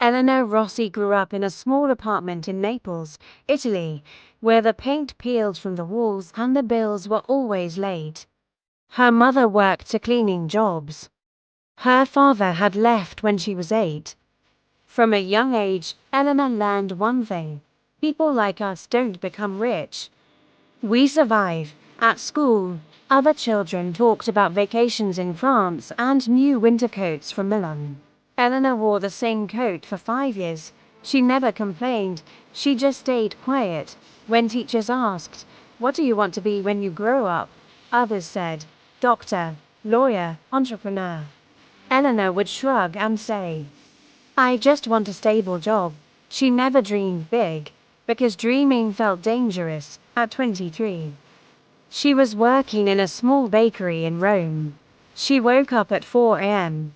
Elena Rossi grew up in a small apartment in Naples, Italy, where the paint peeled from the walls and the bills were always late. Her mother worked cleaning jobs. Her father had left when she was 8. From a young age, Elena learned one thing: people like us don't become rich. We survive. At school, other children talked about vacations in France and new winter coats from Milan. Elena wore the same coat for 5 years. She never complained, she just stayed quiet. When teachers asked, "What do you want to be when you grow up?" others said, "Doctor, lawyer, entrepreneur." Elena would shrug and say, "I just want a stable job." She never dreamed big, because dreaming felt dangerous. At 23, she was working in a small bakery in Rome. She woke up at 4 a.m.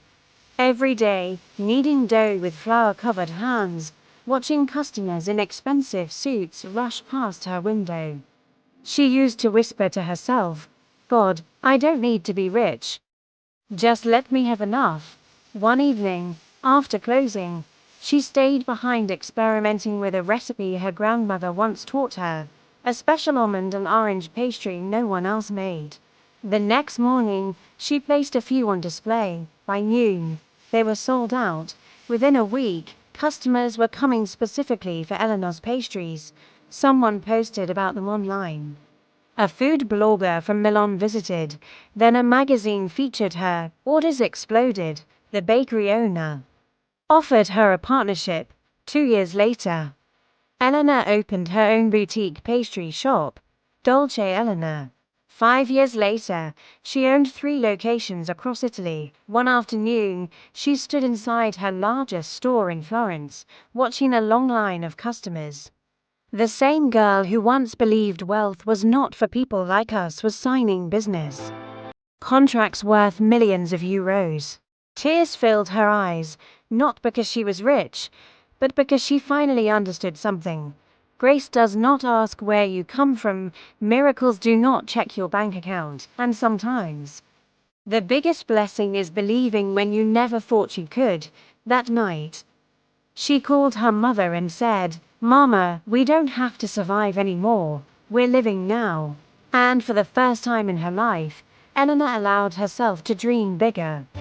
every day, kneading dough with flour-covered hands, watching customers in expensive suits rush past her window. She used to whisper to herself, "God, I don't need to be rich. Just let me have enough." One evening, after closing, she stayed behind experimenting with a recipe her grandmother once taught her, a special almond and orange pastry no one else made. The next morning, she placed a few on display. By noon, they were sold out. Within a week, customers were coming specifically for Eleanor's pastries. Someone posted about them online. A food blogger from Milan visited, then a magazine featured her. Orders exploded. The bakery owner offered her a partnership. 2 years later, Elena opened her own boutique pastry shop, Dolce Elena. 5 years later, she owned 3 locations across Italy. One afternoon, she stood inside her largest store in Florence, watching a long line of customers. The same girl who once believed wealth was not for people like us was signing business contracts worth millions of euros. Tears filled her eyes, not because she was rich, but because she finally understood something. Grace does not ask where you come from, miracles do not check your bank account, and sometimes the biggest blessing is believing when you never thought you could. That night, she called her mother and said, "Mama, we don't have to survive anymore, we're living now." And for the first time in her life, Elena allowed herself to dream bigger.